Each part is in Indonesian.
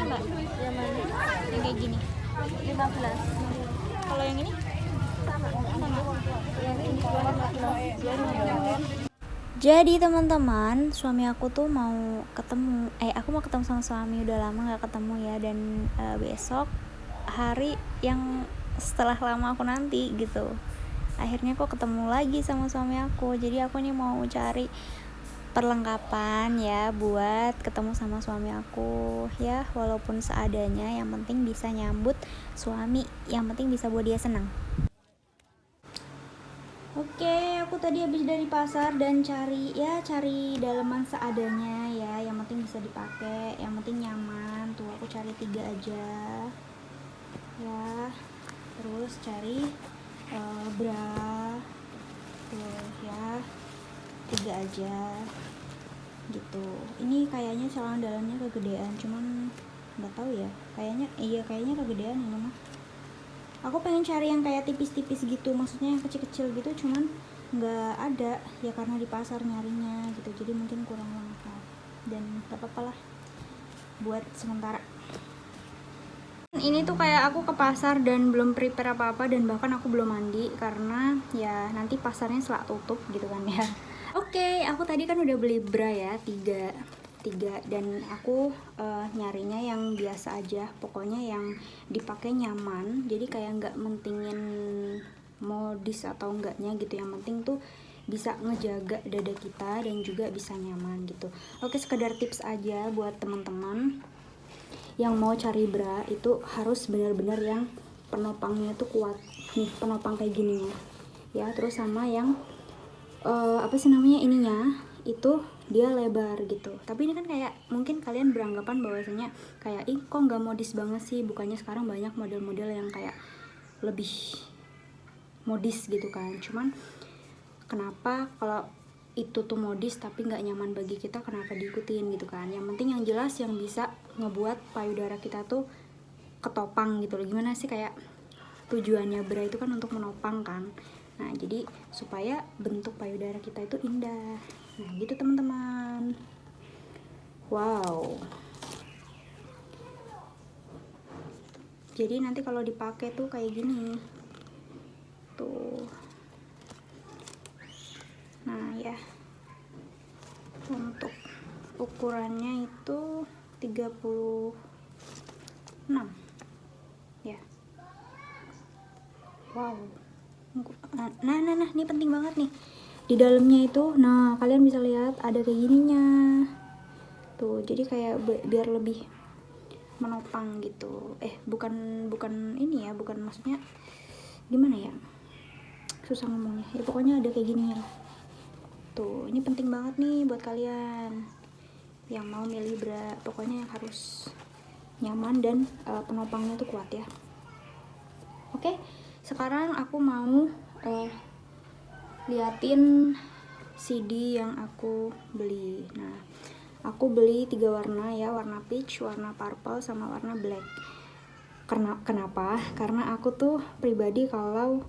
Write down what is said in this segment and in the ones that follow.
Mbak? Yang mana? Yang kayak gini. 15. Kalau yang ini? Sama. Sama. Yang ini 215. Jadi teman-teman, suami aku tuh mau ketemu, aku mau ketemu sama suami, udah lama gak ketemu ya. Dan besok hari yang setelah lama aku nanti gitu, akhirnya aku ketemu lagi sama suami aku. Jadi aku nih mau cari perlengkapan ya buat ketemu sama suami aku ya, walaupun seadanya, yang penting bisa nyambut suami, yang penting bisa buat dia senang. Oke, aku tadi habis dari pasar dan cari daleman seadanya ya, yang penting bisa dipakai, yang penting nyaman. Tuh aku cari 3 aja ya, terus cari bra tuh ya, 3 aja gitu. Ini kayaknya celana dalamnya kegedean, cuman nggak tahu ya, kayaknya kegedean ini mah. Aku pengen cari yang kayak tipis-tipis gitu, maksudnya yang kecil-kecil gitu, cuman nggak ada ya karena di pasar nyarinya gitu, jadi mungkin kurang lengkap. Dan gak apa-apa lah buat sementara. Ini tuh kayak aku ke pasar dan belum prepare apa-apa, dan bahkan aku belum mandi karena ya nanti pasarnya selak tutup gitu kan ya. Oke, aku tadi kan udah beli bra ya, 3 dan aku nyarinya yang biasa aja, pokoknya yang dipakai nyaman, jadi kayak nggak mentingin modis atau enggaknya gitu, yang penting tuh bisa ngejaga dada kita dan juga bisa nyaman gitu. Oke, sekedar tips aja buat teman-teman yang mau cari bra, itu harus benar-benar yang penopangnya tuh kuat nih, penopang kayak gini ya, terus sama yang ininya itu dia lebar gitu. Tapi ini kan kayak mungkin kalian beranggapan bahwasanya kayak kok nggak modis banget sih, bukannya sekarang banyak model-model yang kayak lebih modis gitu kan. Cuman kenapa kalau itu tuh modis tapi nggak nyaman bagi kita, kenapa diikutin gitu kan. Yang penting yang jelas yang bisa ngebuat payudara kita tuh ketopang gitu loh. Gimana sih, kayak tujuannya bra itu kan untuk menopang kan. Nah, jadi supaya bentuk payudara kita itu indah. Nah, gitu teman-teman. Wow. Jadi nanti kalau dipakai tuh kayak gini. Tuh. Nah, ya. Untuk ukurannya itu 36. Ya. Wow. Nah, ini penting banget nih. Di dalamnya itu, nah kalian bisa lihat ada kayak gininya. Tuh, jadi kayak biar lebih menopang gitu. Bukan ini ya, bukan maksudnya gimana ya? Susah ngomongnya. Ya pokoknya ada kayak gini ya. Tuh, ini penting banget nih buat kalian yang mau milih bra. Pokoknya harus nyaman dan penopangnya tuh kuat ya. Oke, sekarang aku mau liatin CD yang aku beli. Nah, aku beli 3 warna ya, warna peach, warna purple, sama warna black. Kenapa? Karena aku tuh pribadi kalau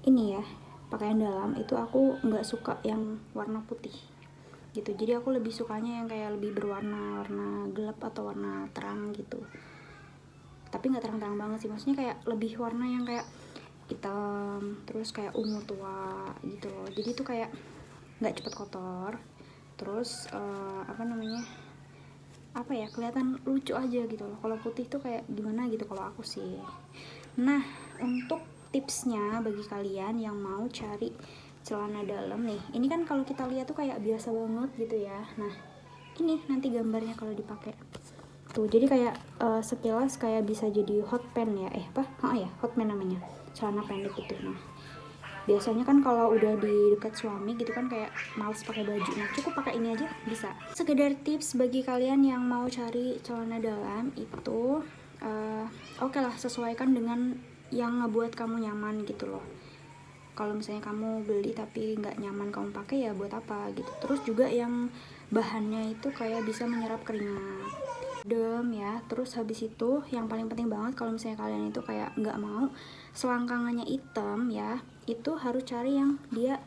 ini ya, pakaian dalam itu aku nggak suka yang warna putih gitu. Jadi aku lebih sukanya yang kayak lebih berwarna, warna gelap atau warna terang gitu. Tapi nggak terang-terang banget sih, maksudnya kayak lebih warna yang kayak hitam, terus kayak ungu tua gitu loh. Jadi tuh kayak nggak cepet kotor, terus kelihatan lucu aja gitu loh. Kalau putih tuh kayak gimana gitu kalau aku sih. Nah, untuk tipsnya bagi kalian yang mau cari celana dalam nih, ini kan kalau kita lihat tuh kayak biasa banget gitu ya. Nah, ini nanti gambarnya kalau dipakai tuh, jadi kayak sekilas kayak bisa jadi hot pants ya, hot pants namanya, celana pendek gitu. Nah, biasanya kan kalau udah di dekat suami gitu kan kayak males pakai baju, nah cukup pakai ini aja bisa. Sekedar tips bagi kalian yang mau cari celana dalam itu, oke lah, sesuaikan dengan yang ngebuat kamu nyaman gitu loh. Kalau misalnya kamu beli tapi nggak nyaman kamu pakai, ya buat apa gitu. Terus juga yang bahannya itu kayak bisa menyerap keringat ya. Terus habis itu yang paling penting banget, kalau misalnya kalian itu kayak nggak mau selangkangannya hitam ya, itu harus cari yang dia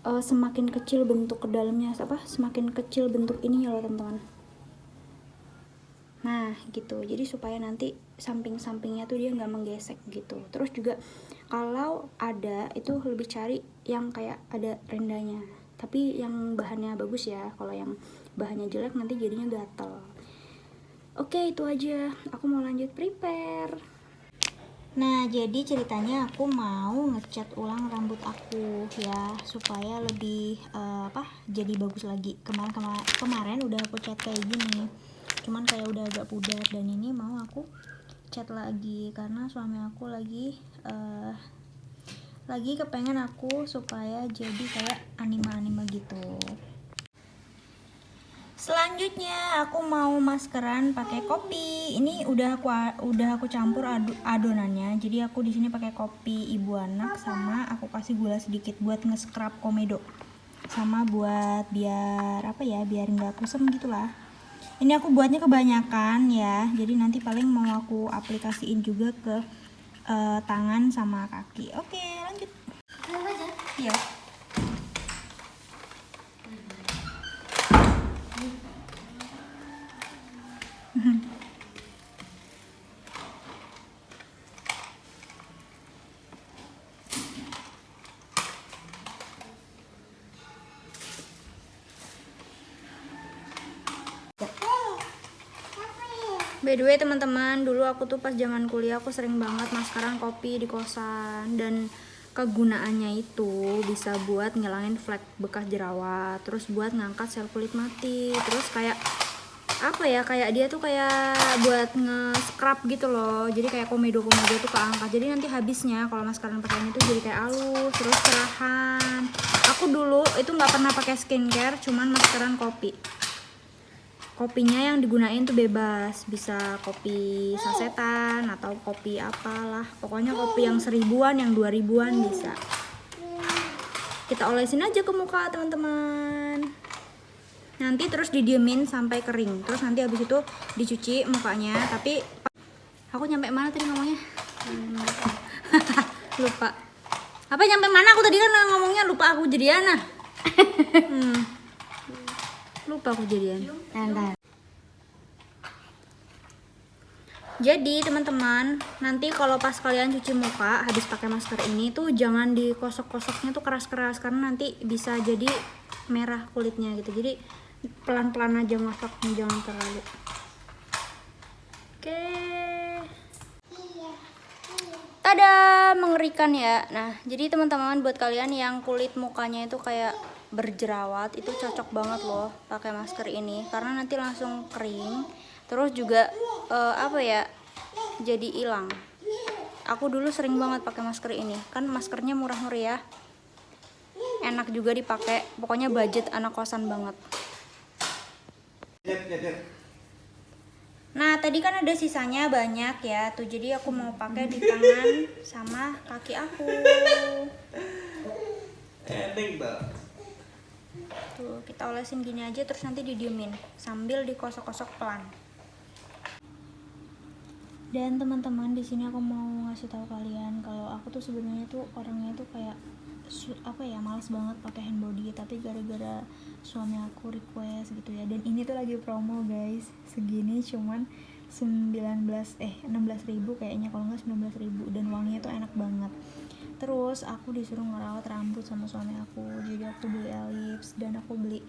semakin kecil bentuk ke dalamnya, semakin kecil bentuk ininya loh teman-teman. Nah gitu, jadi supaya nanti samping-sampingnya tuh dia nggak menggesek gitu. Terus juga kalau ada itu lebih cari yang kayak ada rendanya, tapi yang bahannya bagus ya. Kalau yang bahannya jelek nanti jadinya gatel. Oke, itu aja, aku mau lanjut prepare. Nah, jadi ceritanya aku mau ngecat ulang rambut aku ya, supaya lebih jadi bagus lagi. Kemarin udah aku cat kayak gini, cuman kayak udah agak pudar, dan ini mau aku cat lagi karena suami aku lagi kepengen aku supaya jadi kayak anime-anime gitu. Selanjutnya aku mau maskeran pakai kopi. Ini udah aku campur adonannya. Jadi aku di sini pakai kopi ibu anak, sama aku kasih gula sedikit buat nge-scrub komedo. Sama buat biar biar nggak kusam gitulah. Ini aku buatnya kebanyakan ya. Jadi nanti paling mau aku aplikasiin juga ke tangan sama kaki. Oke, lanjut. Iya. By the way teman-teman, dulu aku tuh pas zaman kuliah aku sering banget maskeran kopi di kosan, dan kegunaannya itu bisa buat ngilangin flek bekas jerawat, terus buat ngangkat sel kulit mati, terus kayak kayak dia tuh kayak buat nge-scrub gitu loh. Jadi kayak komedo tuh keangkat. Jadi nanti habisnya kalau maskeran pakai ini tuh jadi kayak halus, terus cerahan. Aku dulu itu nggak pernah pakai skincare, cuman maskeran kopi. Kopinya yang digunain tuh bebas, bisa kopi sasetan atau kopi apalah, pokoknya kopi yang 1000-an, yang 2000-an bisa. Kita olesin aja ke muka teman-teman, nanti terus didiemin sampai kering, terus nanti habis itu dicuci mukanya. Tapi aku nyampe mana tadi ngomongnya? Lupa. Apa nyampe mana aku tadi kan ngomongnya, lupa aku jadian nah. Lupa aku jadian. Jadi teman-teman, nanti kalau pas kalian cuci muka habis pakai masker ini tuh jangan dikosok-kosoknya tuh keras-keras, karena nanti bisa jadi merah kulitnya gitu. Jadi pelan-pelan aja ngosoknya, jangan terlalu. Oke. Tada, mengerikan ya. Nah, jadi teman-teman, buat kalian yang kulit mukanya itu kayak berjerawat, itu cocok banget loh pakai masker ini, karena nanti langsung kering. Terus juga jadi hilang. Aku dulu sering banget pakai masker ini, kan maskernya murah meriah, enak juga dipakai. Pokoknya budget anak kosan banget. Nah, tadi kan ada sisanya banyak ya tuh, jadi aku mau pakai di tangan sama kaki aku. Tuh, kita olesin gini aja, terus nanti didiemin sambil dikosok-kosok pelan. Dan teman-teman, di sini aku mau ngasih tahu kalian kalau aku tuh sebenarnya tuh orangnya tuh kayak malas banget pakai hand body, tapi gara-gara suami aku request gitu ya. Dan ini tuh lagi promo guys, segini cuman 16.000 kayaknya, kalau nggak 19.000, dan wanginya tuh enak banget. Terus aku disuruh ngerawat rambut sama suami aku, jadi aku beli lips dan aku beli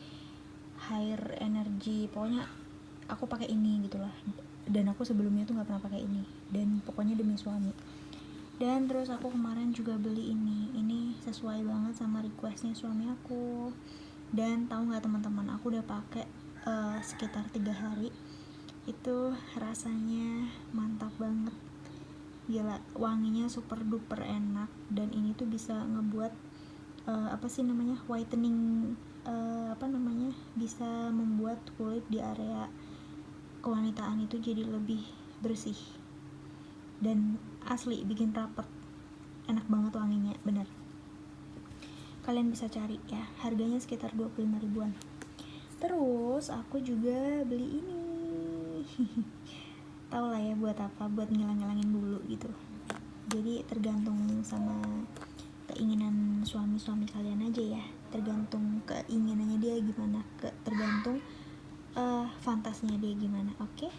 hair energy. Pokoknya aku pakai ini gitulah, dan aku sebelumnya tuh nggak pernah pakai ini, dan pokoknya demi suami. Dan terus aku kemarin juga beli ini sesuai banget sama requestnya suami aku. Dan tahu nggak teman-teman, aku udah pakai sekitar 3 hari, itu rasanya mantap banget, gila, wanginya super duper enak. Dan ini tuh bisa ngebuat whitening, bisa membuat kulit di area kewanitaan itu jadi lebih bersih dan asli bikin rapet, enak banget wanginya, bener. Kalian bisa cari ya, harganya sekitar 25 ribuan. Terus aku juga beli ini tau lah ya buat apa, buat ngilang-ngilangin bulu gitu. Jadi tergantung sama keinginan suami kalian aja ya, tergantung keinginannya dia gimana, tergantung fantasinya dia gimana. Oke?